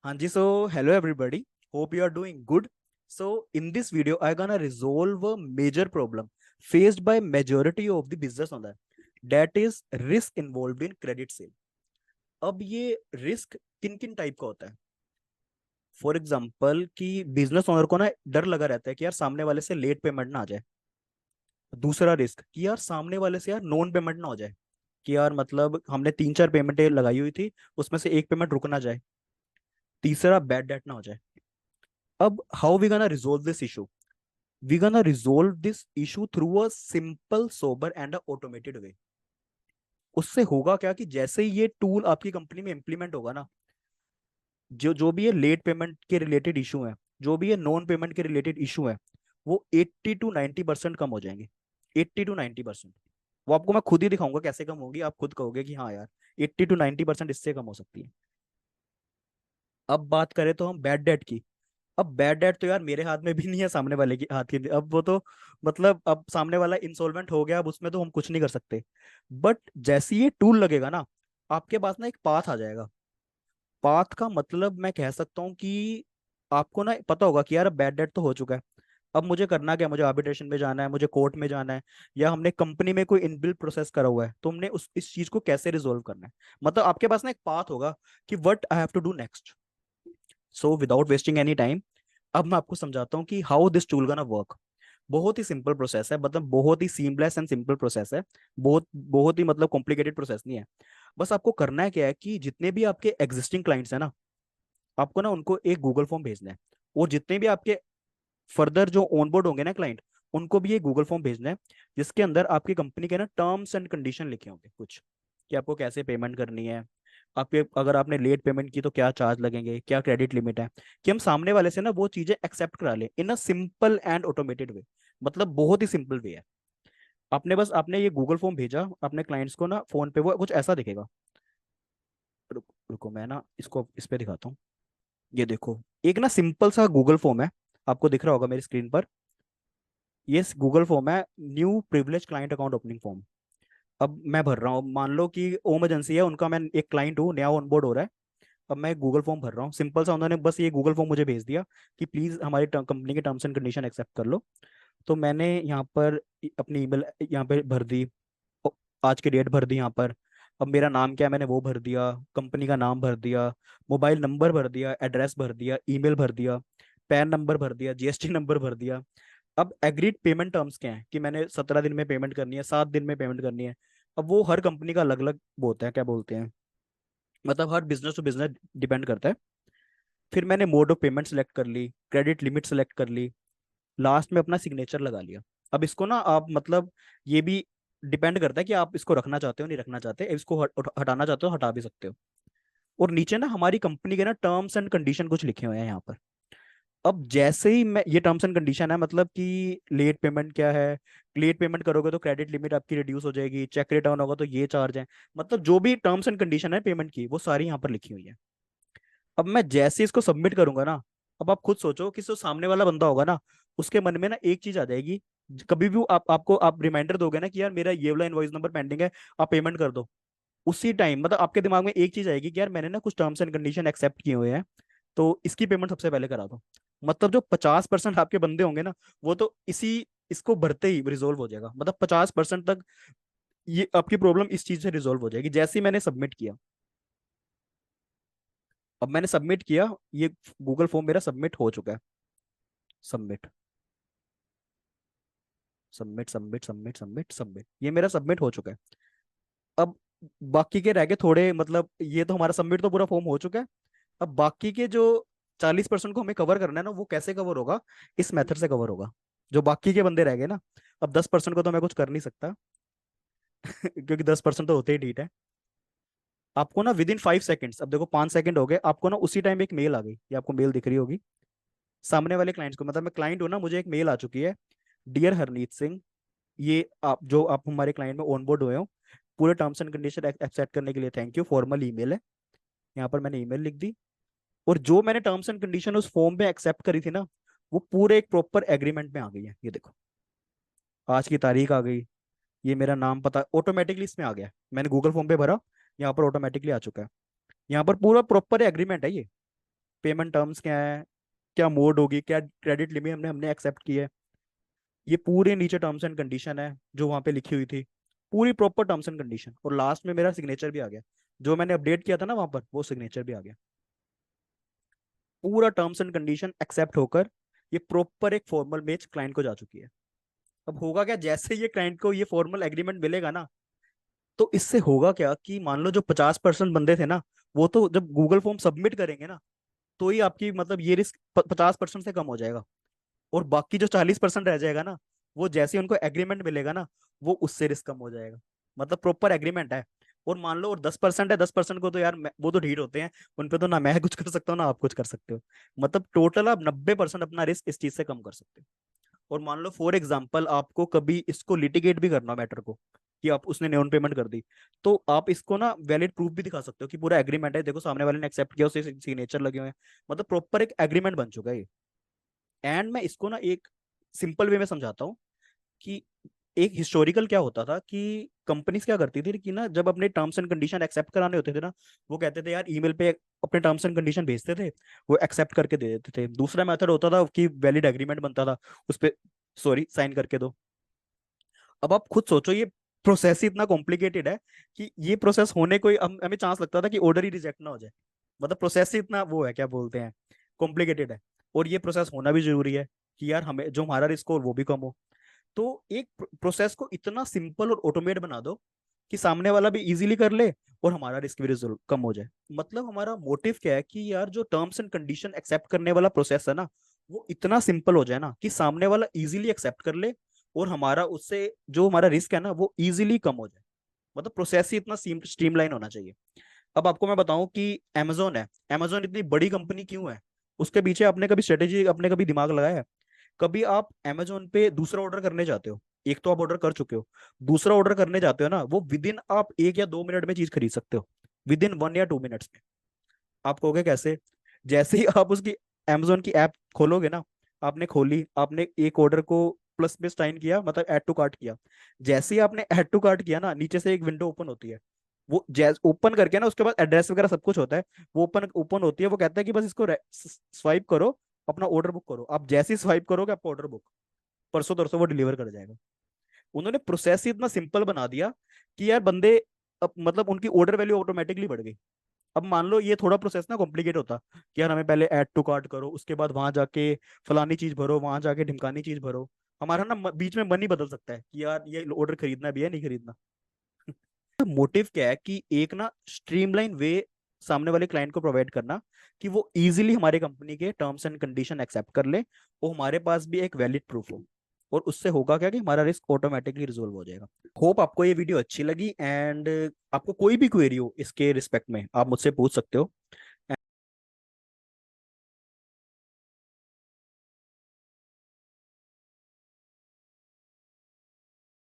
हाँ जी, so hello everybody. Hope you are doing good. So in this video, I gonna resolve a major problem faced by majority of the business owner. That is risk involved in credit sale. अब ये risk किन किन type का होता है? For example कि business owner को ना डर लगा रहता है कि यार सामने वाले से लेट पेमेंट ना आ जाए। दूसरा रिस्क कि यार सामने वाले से यार नॉन पेमेंट ना हो जाए, कि यार मतलब हमने तीन चार पेमेंटें लगाई हुई थी, उसमें से एक पेमेंट रुक ना जाए। तीसरा बैड डेट ना हो जाए। अब how we gonna resolve this issue? We gonna resolve this issue through a simple, sober and a automated way. उससे होगा क्या कि जैसे ही ये टूल आपकी कंपनी में इंप्लीमेंट होगा ना, जो जो भी ये लेट पेमेंट के रिलेटेड इशू है, जो भी ये नॉन पेमेंट के रिलेटेड इशू है, वो 80 to 90% कम हो जाएंगे। 80 to 90%। वो आपको मैं खुद ही दिखाऊंगा कैसे कम होगी, आप खुद कहोगे कि हाँ यार 80 to 90% इससे कम हो सकती है। अब बात करें तो हम बैड डेट की। अब बैड डेट तो यार मेरे हाथ में भी नहीं है, सामने वाले की हाथ की। अब वो तो मतलब अब सामने वाला इंसॉल्वेंट हो गया, अब उसमें तो हम कुछ नहीं कर सकते। बट जैसे ये टूल लगेगा ना, आपके पास ना एक पाथ आ जाएगा। पाथ का मतलब मैं कह सकता हूँ कि आपको ना पता होगा कि यार अब बैड डेट तो हो चुका है। अब मुझे करना क्या? मुझे आर्बिट्रेशन में जाना है, मुझे कोर्ट में जाना है, या हमने कंपनी में कोई इनबिल्ट प्रोसेस करा हुआ है तो हमने उस इस चीज को कैसे रिजोल्व करना है। मतलब आपके पास ना एक पाथ होगा कि what I have to do next. So without wasting any time, अब मैं आपको समझाता हूँ कि how this tool gonna work. बहुत ही सिंपल प्रोसेस है, मतलब बहुत ही सीमलेस एंड सिंपल प्रोसेस है। बहुत बहुत ही मतलब कॉम्प्लिकेटेड प्रोसेस नहीं है। बस आपको करना है क्या है कि जितने भी आपके एग्जिस्टिंग क्लाइंट्स हैं ना, आपको ना उनको एक गूगल फॉर्म भेजना है। और जितने भी आपके फर्दर जो ऑनबोर्ड होंगे ना क्लाइंट, उनको भी ये गूगल फॉर्म भेजना है, जिसके अंदर आपकी कंपनी के ना टर्म्स एंड कंडीशन लिखे होंगे कुछ, कि आपको कैसे पेमेंट करनी है, आपके अगर आपने लेट पेमेंट की तो क्या चार्ज लगेंगे, क्या क्रेडिट लिमिट है, कि हम सामने वाले से ना वो चीजें एक्सेप्ट करा लें इन अ सिंपल एंड ऑटोमेटेड वे। मतलब बहुत ही सिंपल वे है। आपने ये गूगल फॉर्म भेजा अपने क्लाइंट्स को ना, फोन पे वो कुछ ऐसा दिखेगा। रुको मैं ना इसको इस पे दिखाता हूँ। ये देखो, एक ना सिंपल सा गूगल फॉर्म है, आपको दिख रहा होगा मेरी स्क्रीन पर। ये गूगल फॉर्म है, new privilege client account opening form. अब मैं भर रहा हूँ, मान लो कि ओम एजेंसी है उनका, मैं एक क्लाइंट हूँ, नया ऑनबोर्ड हो रहा है। अब मैं गूगल फॉर्म भर रहा हूँ, सिंपल सा उन्होंने बस ये गूगल फॉर्म मुझे भेज दिया कि प्लीज हमारी कंपनी के टर्म्स एंड कंडीशन एक्सेप्ट कर लो। तो मैंने यहाँ पर अपनी ईमेल यहाँ पे भर दी, ओ, आज की डेट भर दी यहाँ पर। अब मेरा नाम क्या है मैंने वो भर दिया, कंपनी का नाम भर दिया, मोबाइल नंबर भर दिया, एड्रेस भर दिया, ईमेल भर दिया, पैन नंबर भर दिया, जीएसटी नंबर भर दिया। अब एग्रीड पेमेंट टर्म्स क्या है कि मैंने 17 दिन में पेमेंट करनी है, 7 दिन में पेमेंट करनी है। अब वो हर कंपनी का अलग अलग वो होता है, क्या बोलते हैं, मतलब हर बिजनेस टू बिजनेस डिपेंड करता है। फिर मैंने मोड ऑफ पेमेंट सेलेक्ट कर ली, क्रेडिट लिमिट सेलेक्ट कर ली, लास्ट में अपना सिग्नेचर लगा लिया। अब इसको ना आप मतलब ये भी डिपेंड करता है कि आप इसको रखना चाहते हो नहीं रखना चाहते, इसको हटाना चाहते हो हटा भी सकते हो। और नीचे ना हमारी कंपनी के ना टर्म्स एंड कंडीशन कुछ लिखे हुए हैं यहाँ पर। अब जैसे ही मैं ये टर्म्स एंड कंडीशन है, मतलब कि लेट पेमेंट क्या है, लेट पेमेंट करोगे तो क्रेडिट लिमिट आपकी रिड्यूस हो जाएगी, चेक रिटर्न होगा तो ये चार्ज है, मतलब जो भी टर्म्स एंड कंडीशन है पेमेंट की वो सारी यहाँ पर लिखी हुई है। अब मैं जैसे इसको सबमिट करूंगा ना, अब आप खुद सोचो कि जो सामने वाला बंदा होगा ना, उसके मन में ना एक चीज आ जाएगी। कभी भी आप रिमाइंडर दोगे ना कि यार मेरा ये वाला इनवॉइस नंबर पेंडिंग है, आप पेमेंट कर दो, उसी टाइम मतलब आपके दिमाग में एक चीज आएगी कि यार मैंने ना कुछ टर्म्स एंड कंडीशन एक्सेप्ट किए हुए हैं, तो इसकी पेमेंट सबसे पहले करा दो। मतलब जो 50% आपके बंदे होंगे ना, वो तो इसको भरते ही रिजोल्व हो जाएगा। मतलब 50% तक ये आपकी प्रॉब्लम इस चीज से रिजोल्व हो जाएगी जैसे ही मैंने सबमिट किया। अब मैंने सबमिट किया, ये गूगल फॉर्म मेरा सबमिट हो चुका है। Submit submit submit submit submit submit, ये मेरा सबमिट हो चुका है। अब बाकी के रह गए थोड़े, मतलब ये तो हमारा सबमिट तो पूरा फॉर्म हो चुका है। अब बाकी के जो 40% को हमें कवर करना है ना, वो कैसे कवर होगा? इस मेथड से कवर होगा। जो बाकी के बंदे रह गए ना, अब 10% को तो मैं कुछ कर नहीं सकता क्योंकि 10% तो होते ही ठीक है। आपको ना विद इन 5 सेकेंड्स, अब देखो 5 सेकंड हो गए, आपको ना उसी टाइम एक मेल आ गई, ये आपको मेल दिख रही होगी सामने वाले क्लाइंट्स को, मतलब मैं क्लाइंट हूं ना, मुझे एक मेल आ चुकी है। डियर हरनीत सिंह, ये आप हमारे क्लाइंट में ऑनबोर्ड हुए हो, पूरे टर्म्स एंड कंडीशन एक्सेप्ट करने के लिए थैंक यू, फॉर्मल ईमेल है। यहाँ पर मैंने ईमेल लिख दी। और जो मैंने टर्म्स एंड कंडीशन उस फॉर्म में एक्सेप्ट करी थी ना, वो पूरे एक प्रॉपर एग्रीमेंट में आ गई है। ये देखो, आज की तारीख आ गई, ये मेरा नाम पता ऑटोमेटिकली इसमें आ गया, मैंने गूगल फॉर्म पे भरा, यहाँ पर ऑटोमेटिकली आ चुका है। यहाँ पर पूरा प्रॉपर एग्रीमेंट है ये। पेमेंट टर्म्स क्या है, क्या मोड होगी, क्या क्रेडिट लिमिट हमने हमने एक्सेप्ट की है, ये पूरे नीचे टर्म्स एंड कंडीशन है जो वहां पे लिखी हुई थी, पूरी प्रॉपर टर्म्स एंड कंडीशन, और लास्ट में मेरा सिग्नेचर भी आ गया, जो मैंने अपडेट किया था ना वहां पर, वो सिग्नेचर भी आ गया। पूरा टर्म्स एंड कंडीशन एक्सेप्ट होकर ये प्रॉपर एक फॉर्मल मेज क्लाइंट को जा चुकी है। अब होगा क्या, जैसे ये क्लाइंट को ये फॉर्मल एग्रीमेंट मिलेगा ना, तो इससे होगा क्या कि मान लो जो 50% बंदे थे ना, वो तो जब गूगल फॉर्म सबमिट करेंगे ना, तो ही आपकी मतलब ये रिस्क 50% से कम हो जाएगा। और बाकी जो 40% रह जाएगा ना, वो जैसे ही उनको एग्रीमेंट मिलेगा ना, वो उससे रिस्क कम हो जाएगा। मतलब प्रॉपर एग्रीमेंट है। और मान लो और 10% है, 10% को तो यार वो तो ढीठ होते हैं, उन पे तो ना मैं कुछ कर सकता हूँ ना आप कुछ कर सकते हो। मतलब टोटल आप 90% अपना रिस्क इस चीज से कम कर सकते हो। और मान लो फॉर एग्जाम्पल आपको कभी इसको लिटिगेट भी करना मैटर को, कि आप उसने नेवन पेमेंट कर दी, तो आप इसको ना वैलिड प्रूफ भी दिखा सकते हो कि पूरा एग्रीमेंट है, देखो सामने वाले ने एक्सेप्ट किया, उससे सिग्नेचर लगे हुए हैं। मतलब प्रॉपर एक एग्रीमेंट बन चुका है ये। एंड मैं इसको ना एक सिंपल वे में समझाता हूँ कि एक हिस्टोरिकल क्या होता था कि कंपनीज क्या करती थी कि ना जब अपने टर्म्स एंड कंडीशन एक्सेप्ट कराने होते थे ना, वो कहते थे यार ईमेल पे अपने टर्म्स एंड कंडीशन भेजते थे, वो एक्सेप्ट करके दे देते थे। दूसरा मेथड होता था कि वैलिड एग्रीमेंट बनता था, उस पे सॉरी साइन करके दो। अब आप खुद सोचो, ये प्रोसेस ही इतना कॉम्प्लिकेटेड है कि ये प्रोसेस होने को हमें चांस लगता था कि ऑर्डर ही रिजेक्ट ना हो जाए। मतलब प्रोसेस ही इतना वो है, क्या बोलते हैं, कॉम्प्लिकेटेड है। और ये प्रोसेस होना भी जरूरी है कि यार हमें जो हमारा रिस्क हो वो भी कम हो। तो एक प्रोसेस को इतना सिंपल और ऑटोमेट बना दो कि सामने वाला भी इजीली कर ले और हमारा रिस्क भी रिजल्ट कम हो जाए। मतलब हमारा मोटिव क्या है कि यार जो टर्म्स एंड कंडीशन एक्सेप्ट करने वाला प्रोसेस है ना, वो इतना सिंपल हो जाए ना कि सामने वाला इजीली एक्सेप्ट कर ले, और हमारा उससे जो हमारा रिस्क है ना वो इजीली कम हो जाए। मतलब प्रोसेस ही इतना स्ट्रीमलाइन होना चाहिए। अब आपको मैं बताऊं कि amazon है, amazon इतनी बड़ी कंपनी क्यों है, उसके पीछे आपने कभी स्ट्रेटेजी, आपने कभी दिमाग लगाया है? कभी आप amazon पे दूसरा ऑर्डर करने जाते हो, एक तो आप ऑर्डर कर चुके हो, दूसरा ऑर्डर करने जाते हो ना, वो विद इन आप 1 या 2 मिनट में चीज खरीद सकते हो, विद इन 1 या 2 मिनट्स में। आप कहोगे कैसे? जैसे ही आप उसकी amazon की ऐप खोलोगे ना, आपने खोली, आपने एक ऑर्डर को प्लस में साइन किया, मतलब ऐड टू कार्ट किया, जैसे ही आपने ऐड टू कार्ट किया ना, नीचे से एक विंडो ओपन होती है, वो जैस ओपन करके ना उसके बाद एड्रेस वगैरह सब कुछ होता है, वो ओपन ओपन होती है, वो कहता है कि बस इसको स्वाइप करो, अपना ऑर्डर बुक करो। आप जैसे ही स्वाइप करोगे आपका ऑर्डर बुक, परसों तरसों वो डिलीवर कर जाएगा। उन्होंने प्रोसेस ही इतना सिंपल बना दिया कि यार बंदे, अब मतलब उनकी ऑर्डर वैल्यू ऑटोमेटिकली बढ़ गई। अब मान लो ये थोड़ा प्रोसेस ना कॉम्प्लिकेट होता कि यार हमें पहले ऐड टू कार्ट करो, उसके बाद वहां जाके फलानी चीज भरो, वहां जाके ढिमकानी चीज भरो, हमारा ना बीच में मन ही बदल सकता है कि यार ये ऑर्डर खरीदना भी है नहीं खरीदना। मोटिव क्या है कि एक ना स्ट्रीमलाइन वे सामने वाले क्लाइंट को प्रोवाइड करना, कि वो इजीली हमारे कंपनी के टर्म्स एंड कंडीशन एक्सेप्ट कर ले, और हमारे पास भी एक वैलिड प्रूफ हो। और उससे होगा क्या कि हमारा रिस्क ऑटोमेटिकली रिजोल्व हो जाएगा। होप आपको ये वीडियो अच्छी लगी, एंड आपको कोई भी क्वेरी हो इसके रिस्पेक्ट में आप मुझसे पूछ सकते हो।